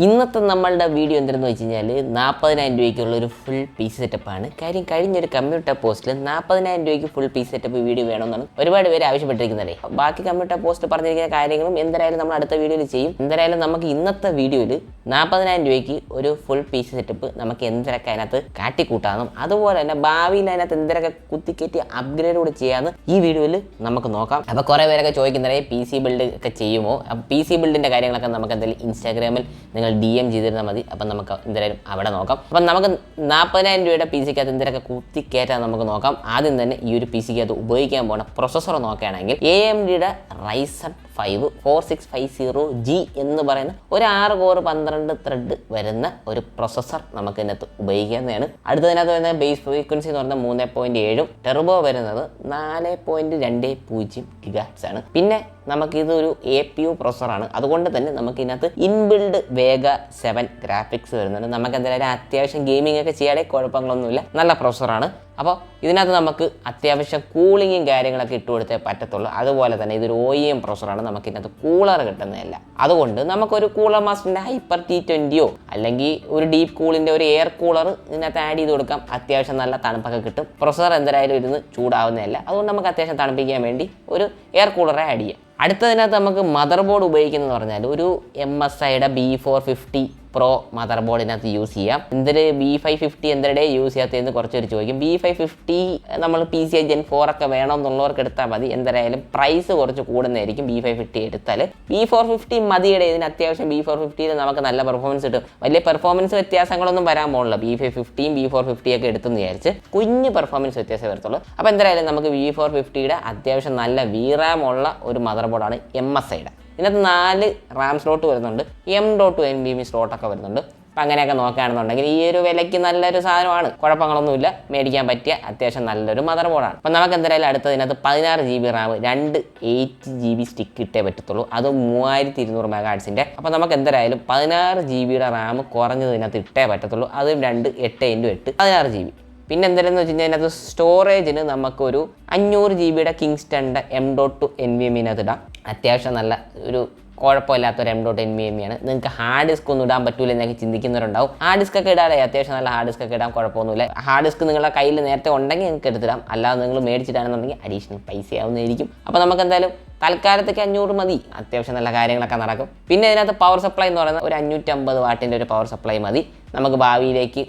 ഇന്നത്തെ നമ്മളുടെ വീഡിയോ എന്തെന്ന് വെച്ച് കഴിഞ്ഞാൽ 40,000 രൂപയ്ക്കുള്ള ഒരു ഫുൾ പീസ് സെറ്റപ്പാണ്. കാര്യം കഴിഞ്ഞൊരു കമ്പ്യൂട്ടർ പോസ്റ്റിൽ 40,000 രൂപയ്ക്ക് ഫുൾ പീസ് സെറ്റപ്പ് വീഡിയോ വേണമെന്നാണ് ഒരുപാട് പേര് ആവശ്യപ്പെട്ടിരിക്കുന്നത്. ബാക്കി കമ്പ്യൂട്ടർ പോസ്റ്റ് പറഞ്ഞിരിക്കുന്ന കാര്യങ്ങളും എന്തായാലും നമ്മൾ അടുത്ത വീഡിയോയിൽ ചെയ്യും. എന്തായാലും നമുക്ക് ഇന്നത്തെ വീഡിയോയിൽ 40,000 രൂപയ്ക്ക് ഒരു ഫുൾ പീസ് സെറ്റപ്പ് നമുക്ക് എന്തൊക്കെ അതിനകത്ത് കാട്ടിക്കൂട്ടാമെന്നും അതുപോലെ തന്നെ ഭാവിയിൽ അതിനകത്ത് എന്തൊക്കെ കുത്തിക്കയറ്റി അപ്ഗ്രേഡ് കൂടെ ചെയ്യാമെന്ന് ഈ വീഡിയോയിൽ നമുക്ക് നോക്കാം. അപ്പോൾ കുറേ പേരൊക്കെ ചോദിക്കുന്നത് PC ബിൽഡ് ഒക്കെ ചെയ്യുമോ? അപ്പോൾ PC ബിൽഡിൻ്റെ കാര്യങ്ങളൊക്കെ നമുക്ക് എന്തായാലും ഇൻസ്റ്റാഗ്രാമിൽ DM ചെയ്തിരുന്നാൽ മതി. അപ്പം നമുക്ക് എന്തായാലും അവിടെ നോക്കാം. അപ്പം നമുക്ക് 40,000 രൂപയുടെ PC ക്കകത്ത് എന്തൊക്കെ കുത്തിക്കയറ്റാൻ നമുക്ക് നോക്കാം. ആദ്യം തന്നെ ഈ ഒരു PC ക്കകത്ത് ഉപയോഗിക്കാൻ പോകുന്ന പ്രൊസസ്സർ നോക്കുകയാണെങ്കിൽ AMDയുടെ RYZEN 5 4650G എന്ന് പറയുന്ന ഒരു 6 കോർ 12 ത്രെഡ് വരുന്ന ഒരു പ്രൊസസ്സർ നമുക്ക് ഇതിനകത്ത് ഉപയോഗിക്കുന്നതാണ്. അടുത്തതിനകത്ത് വരുന്ന ബേസ് ഫ്രീക്വൻസി എന്ന് പറഞ്ഞാൽ 3.7 ടെർബോ വരുന്നത് 4.20 GHz ആണ്. പിന്നെ നമുക്കിതൊരു APU പ്രൊസസ്സറാണ്. അതുകൊണ്ട് തന്നെ നമുക്ക് ഇതിനകത്ത് ഇൻബിൽഡ് Vega 7 ഗ്രാഫിക്സ് വരുന്നുണ്ട്. നമുക്ക് എന്തായാലും അത്യാവശ്യം ഗെയിമിംഗ് ഒക്കെ ചെയ്യാതെ കുഴപ്പങ്ങളൊന്നുമില്ല, നല്ല പ്രൊസസ്സറാണ്. അപ്പോൾ ഇതിനകത്ത് നമുക്ക് അത്യാവശ്യം കൂളിങ്ങും കാര്യങ്ങളൊക്കെ ഇട്ട് കൊടുത്തേ പറ്റത്തുള്ളൂ. അതുപോലെ തന്നെ ഇതൊരു OEM പ്രൊസസ്സറാണ്, നമുക്ക് ഇതിനകത്ത് കൂളർ കിട്ടുന്നതല്ല. അതുകൊണ്ട് നമുക്കൊരു കൂളർ മാസ്റ്ററിൻ്റെ ഹൈപ്പർ T20 അല്ലെങ്കിൽ ഒരു ഡീപ്പ് കൂളിൻ്റെ ഒരു എയർ കൂളർ ഇതിനകത്ത് ആഡ് ചെയ്ത് കൊടുക്കാം. അത്യാവശ്യം നല്ല തണുപ്പൊക്കെ കിട്ടും. പ്രൊസസ്സർ എന്തായാലും ഇരുന്ന് ചൂടാവുന്നതല്ല. അതുകൊണ്ട് നമുക്ക് അത്യാവശ്യം തണുപ്പിക്കാൻ വേണ്ടി ഒരു എയർ കൂളറെ ആഡ് ചെയ്യാം. അടുത്തതിനകത്ത് നമുക്ക് മദർ ബോർഡ് ഉപയോഗിക്കുന്നതെന്ന് പറഞ്ഞാൽ ഒരു MSIയുടെ B450 Pro മദർ ബോർഡിനകത്ത് യൂസ് ചെയ്യാം. എന്തൊരു B550 എന്തിടെ യൂസ് ചെയ്യാത്തതെന്ന് കുറച്ച് പേര് ചോദിക്കും. B550 നമ്മൾ PCI Gen 4 ഒക്കെ വേണമെന്നുള്ളവർക്ക് എടുത്താൽ മതി. എന്തായാലും പ്രൈസ് കുറച്ച് കൂടുന്നതായിരിക്കും B550 എടുത്താൽ. B450 മതിയുടെ ഇതിന് അത്യാവശ്യം B450 നമുക്ക് നല്ല പെർഫോമൻസ് കിട്ടും. വലിയ പെർഫോമൻസ് വ്യത്യാസങ്ങളൊന്നും വരാൻ പോകുന്നില്ല. B550 B450 ഒക്കെ എടുത്തെന്ന് വിചാരിച്ച് കുഞ്ഞ് പെർഫോമൻസ് വ്യത്യാസം വരത്തുള്ളൂ. അപ്പോൾ എന്തായാലും നമുക്ക് B450യുടെ അത്യാവശ്യം നല്ല VRAM ഉള്ള ഒരു മദർ ബോർഡാണ് MSIയുടെ. ഇതിനകത്ത് 4 RAM സ്ലോട്ട് വരുന്നുണ്ട്, M.2 Nvme സ്ലോട്ടൊക്കെ വരുന്നുണ്ട്. അപ്പം അങ്ങനെയൊക്കെ നോക്കുകയാണെന്നുണ്ടെങ്കിൽ ഈ ഒരു വിലയ്ക്ക് നല്ലൊരു സാധനമാണ്, കുഴപ്പങ്ങളൊന്നുമില്ല, മേടിക്കാൻ പറ്റിയ അത്യാവശ്യം നല്ലൊരു മദർ ബോർഡാണ്. അപ്പം നമുക്ക് എന്തായാലും അടുത്തതിനകത്ത് 16 GB RAM 2 8GB സ്റ്റിക്ക് ഇട്ടേ പറ്റത്തുള്ളൂ, അത് 3200 MHz. അപ്പം നമുക്ക് എന്തായാലും 16 GB RAM കുറഞ്ഞത് ഇതിനകത്ത് ഇട്ടേ പറ്റത്തുള്ളൂ, അതും 2 8x8 16 GB. പിന്നെ എന്തായാലും വെച്ച് കഴിഞ്ഞാൽ അതിനകത്ത് സ്റ്റോറേജിന് നമുക്കൊരു 500 GB കിങ്സ്റ്റണിൻ്റെ M.2 Nvme ഇടാം. അത്യാവശ്യം നല്ല ഒരു കുഴപ്പമില്ലാത്തൊരു M.2 Nvme ആണ്. നിങ്ങൾക്ക് ഹാർഡ് ഡിസ്ക് ഒന്നും ഇടാൻ പറ്റൂല എന്നൊക്കെ ചിന്തിക്കുന്നവരുണ്ടാവും. ഹാർഡ് ഡിസ്ക് ഒക്കെ ഇടാതെ അത്യാവശ്യം നല്ല ഹാർഡ് ഡിസ്ക് ഒക്കെ ഇടാൻ കുഴപ്പമൊന്നുമില്ല. ഹാർഡ് ഡിസ്ക് നിങ്ങളുടെ കയ്യിൽ നേരത്തെ ഉണ്ടെങ്കിൽ നിങ്ങൾക്ക് എടുത്തിടാം, അല്ലാതെ നിങ്ങൾ മേടിച്ചിട്ടാണെന്നുണ്ടെങ്കിൽ അഡീഷണൽ പൈസ ആവുന്നതായിരിക്കും. അപ്പോൾ നമുക്ക് എന്തായാലും തൽക്കാലത്തേക്ക് 500 മതി, അത്യാവശ്യം നല്ല കാര്യങ്ങളൊക്കെ നടക്കും. പിന്നെ ഇതിനകത്ത് പവർ സപ്ലൈ എന്ന് പറയുന്നത് ഒരു 550 വാട്ടിൻ്റെ ഒരു പവർ സപ്ലൈ മതി. നമുക്ക് ഭാവിയിലേക്ക്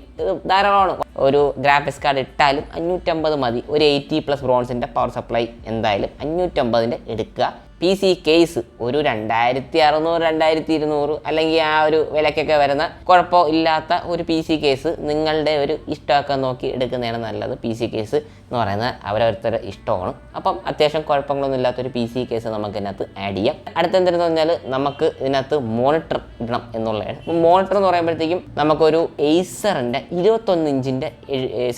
ധാരാളമാണ്. ഒരു ഗ്രാഫിക്സ് കാർഡ് ഇട്ടാലും 550 മതി. ഒരു 80+ ബ്രോൺസിൻ്റെ പവർ സപ്ലൈ എന്തായാലും 550ൻ്റെ എടുക്കുക. PC കേസ് ഒരു 2600 2200 അല്ലെങ്കിൽ ആ ഒരു വിലക്കൊക്കെ വരുന്ന കുഴപ്പം ഇല്ലാത്ത ഒരു PC കേസ് നിങ്ങളുടെ ഒരു ഇഷ്ടമൊക്കെ നോക്കി എടുക്കുന്നതാണ് നല്ലത്. PC കേസ് എന്ന് പറയുന്നത് അവരവരുടെ ഇഷ്ടമാണ്. അപ്പം അത്യാവശ്യം കുഴപ്പങ്ങളൊന്നും ഇല്ലാത്തൊരു PC കേസ് നമുക്ക് ഇതിനകത്ത് ആഡ് ചെയ്യാം. അടുത്ത എന്തെന്ന് പറഞ്ഞാൽ നമുക്ക് ഇതിനകത്ത് മോണിറ്റർ ഇടണം എന്നുള്ളതാണ്. അപ്പോൾ മോണിറ്റർ എന്ന് പറയുമ്പോഴത്തേക്കും നമുക്കൊരു Acerൻ്റെ 21 ഇഞ്ചിൻ്റെ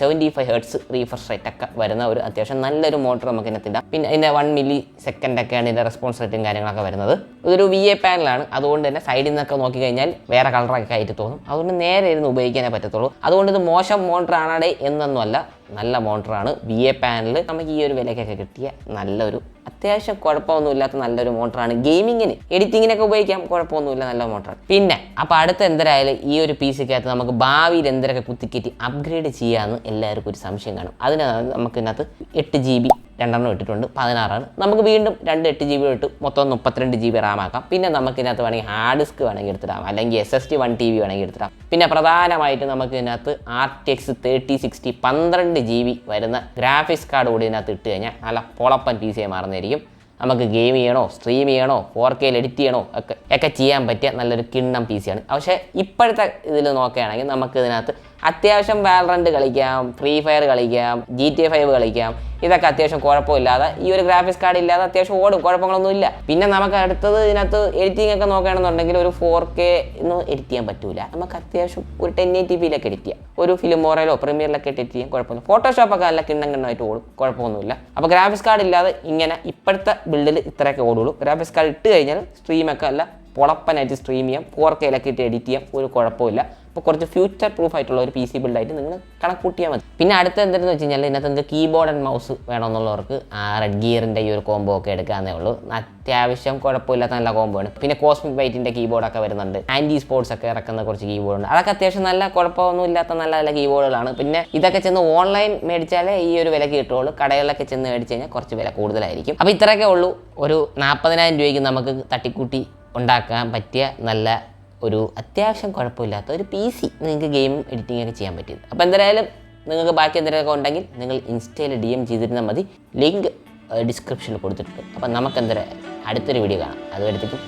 75 Hz റീഫ്രഷ് റേറ്റ് ഒക്കെ വരുന്ന ഒരു അത്യാവശ്യം നല്ലൊരു മോണിറ്റർ നമുക്ക് ഇതിനകത്ത് ഇടാം. പിന്നെ ഇതിൻ്റെ 1 millisecond ഒക്കെയാണ് ഇതിൻ്റെ റെസ്പോൺസ് റേറ്റും കാര്യങ്ങളൊക്കെ വരുന്നത്. ഇതൊരു VA പാനലാണ്, അതുകൊണ്ട് തന്നെ സൈഡിൽ നിന്നൊക്കെ നോക്കിക്കഴിഞ്ഞാൽ വേറെ കളറൊക്കെ ആയിട്ട് തോന്നും. അതുകൊണ്ട് നേരെ ഇരുന്ന് ഉപയോഗിക്കാനേ പറ്റത്തുള്ളൂ. അതുകൊണ്ട് ഇത് മോശം മോണിറ്റർ ആണേ എന്നൊന്നുമല്ല, നല്ല മോണിറ്ററാണ്. VA പാനൽ നമുക്ക് ഈ ഒരു വിലക്കൊക്കെ കിട്ടിയ നല്ലൊരു അത്യാവശ്യം കുഴപ്പമൊന്നുമില്ലാത്ത നല്ലൊരു മോട്ടറാണ്. ഗെയിമിങ്ങിന് എഡിറ്റിങ്ങിനൊക്കെ ഉപയോഗിക്കാം, കുഴപ്പമൊന്നുമില്ല, നല്ല മോട്ടറാണ്. പിന്നെ അപ്പോൾ അടുത്ത എന്തായാലും ഈ ഒരു PC ക്കകത്ത് നമുക്ക് ഭാവിയിൽ എന്തൊക്കെ കുത്തിക്കയറ്റി അപ്ഗ്രേഡ് ചെയ്യാമെന്ന് എല്ലാവർക്കും ഒരു സംശയം കാണും. അതിനാണ് നമുക്ക് ഇതിനകത്ത് 8 GB 2 ഇട്ടിട്ടുണ്ട്, 16 നമുക്ക് വീണ്ടും 2 8 GB ഇട്ട് മൊത്തം 32 GB RAM ആക്കാം. പിന്നെ നമുക്ക് ഇതിനകത്ത് വേണമെങ്കിൽ ഹാർഡ് ഡിസ്ക് വേണമെങ്കിൽ എടുത്തിടാം, അല്ലെങ്കിൽ SSD 1 TB വേണമെങ്കിൽ എടുത്തിടാം. പിന്നെ പ്രധാനമായിട്ട് നമുക്ക് ഇതിനകത്ത് RTX 3060 12 GB വരുന്ന ഗ്രാഫിക്സ് കാർഡ് കൂടി ഇതിനകത്ത് ഇട്ട് കഴിഞ്ഞാൽ നല്ല പൊളപ്പൻ PC ആയി മാറുന്നതായിരിക്കും. നമുക്ക് ഗെയിം ചെയ്യണോ, സ്ട്രീം ചെയ്യണോ, 4K എഡിറ്റ് ചെയ്യണോ ഒക്കെ ചെയ്യാൻ പറ്റിയ നല്ലൊരു കിണ്ണം PC ആണ്. പക്ഷേ ഇപ്പോഴത്തെ ഇതിൽ നോക്കുകയാണെങ്കിൽ നമുക്ക് ഇതിനകത്ത് അത്യാവശ്യം വാലറന്റ് കളിക്കാം, ഫ്രീ ഫയർ കളിക്കാം, GTA 5 കളിക്കാം. ഇതൊക്കെ അത്യാവശ്യം കുഴപ്പമില്ലാതെ ഈ ഒരു ഗ്രാഫിക്സ് കാർഡ് ഇല്ലാതെ അത്യാവശ്യം ഓടും, കുഴപ്പങ്ങളൊന്നും ഇല്ല. പിന്നെ നമുക്ക് അടുത്തത് ഇതിനകത്ത് എഡിറ്റിംഗ് ഒക്കെ നോക്കുകയാണെന്നുണ്ടെങ്കിൽ ഒരു 4K ഒന്നും എഡിറ്റ് ചെയ്യാൻ പറ്റൂല. നമുക്ക് അത്യാവശ്യം ഒരു 1080pയിലൊക്കെ എഡിറ്റ് ചെയ്യാം, ഒരു ഫിലിമോറയിലോ പ്രീമിയറിലൊക്കെ എഡിറ്റ് ചെയ്യാൻ കുഴപ്പമില്ല. ഫോട്ടോഷോപ്പൊക്കെ നല്ല കിണ്ണായിട്ട് ഓടും, കുഴപ്പമൊന്നുമില്ല. അപ്പോൾ ഗ്രാഫിക്സ് കാർഡ് ഇല്ലാതെ ഇങ്ങനെ ഇപ്പോഴത്തെ ബിൽഡിൽ ഇത്രയൊക്കെ ഓടുള്ളൂ. ഗ്രാഫിക്സ് കാർഡ് ഇട്ട് കഴിഞ്ഞാൽ സ്ട്രീമൊക്കെ അല്ല പൊളപ്പനായിട്ട് സ്ട്രീം ചെയ്യാം, 4Kയിലൊക്കെ ഇട്ട് എഡിറ്റ് ചെയ്യാം, ഒരു കുഴപ്പമില്ല. അപ്പോൾ കുറച്ച് ഫ്യൂച്ചർ പ്രൂഫ് ആയിട്ടുള്ള ഒരു PC ബിൽഡായിട്ട് നിങ്ങൾ കണക്കൂട്ടിയാൽ മതി. പിന്നെ അടുത്ത എന്താണെന്ന് വെച്ച് കഴിഞ്ഞാൽ ഇതിനകത്ത് എന്ത് കീബോർഡ് ആൻഡ് മൗസ് വേണമെന്നുള്ളവർക്ക് റെഡ് ഗിയറിൻ്റെ ഈ ഒരു കോംബോ ഒക്കെ എടുക്കാന്നേ ഉള്ളൂ. അത്യാവശ്യം കുഴപ്പമില്ലാത്ത നല്ല കോംബോ ആണ്. പിന്നെ കോസ്മിക് വൈറ്റിൻ്റെ കീബോർഡൊക്കെ വരുന്നുണ്ട്. ആൻറ്റി സ്പോർട്സ് ഒക്കെ ഇറക്കുന്ന കുറച്ച് കീബോർഡുണ്ട്. അതൊക്കെ അത്യാവശ്യം നല്ല കുഴപ്പമൊന്നും ഇല്ലാത്ത നല്ല നല്ല കീബോർഡുകളാണ്. പിന്നെ ഇതൊക്കെ ചെന്ന് ഓൺലൈൻ മേടിച്ചാലേ ഈ ഒരു വിലക്ക് കിട്ടുള്ളൂ. കടകളിലൊക്കെ ചെന്ന് മേടിച്ച് കഴിഞ്ഞാൽ കുറച്ച് വില കൂടുതലായിരിക്കും. അപ്പോൾ ഇത്രയൊക്കെ ഉള്ളൂ. ഒരു 40,000 രൂപയ്ക്ക് നമുക്ക് തട്ടിക്കൂട്ടി ഉണ്ടാക്കാൻ പറ്റിയ നല്ല ഒരു അത്യാവശ്യം കുഴപ്പമില്ലാത്ത ഒരു PC നിങ്ങൾക്ക് ഗെയിമും എഡിറ്റിംഗ് ഒക്കെ ചെയ്യാൻ പറ്റിയത്. അപ്പോൾ എന്തായാലും നിങ്ങൾക്ക് ബാക്കി എന്തെങ്കിലുമൊക്കെ ഉണ്ടെങ്കിൽ നിങ്ങൾ ഇൻസ്റ്റയിൽ DM ചെയ്തിരുന്നാൽ മതി. ലിങ്ക് ഡിസ്ക്രിപ്ഷനിൽ കൊടുത്തിട്ടുണ്ട്. അപ്പം നമുക്ക് എന്തായാലും അടുത്തൊരു വീഡിയോ കാണാം. അതുവരെത്തേക്കും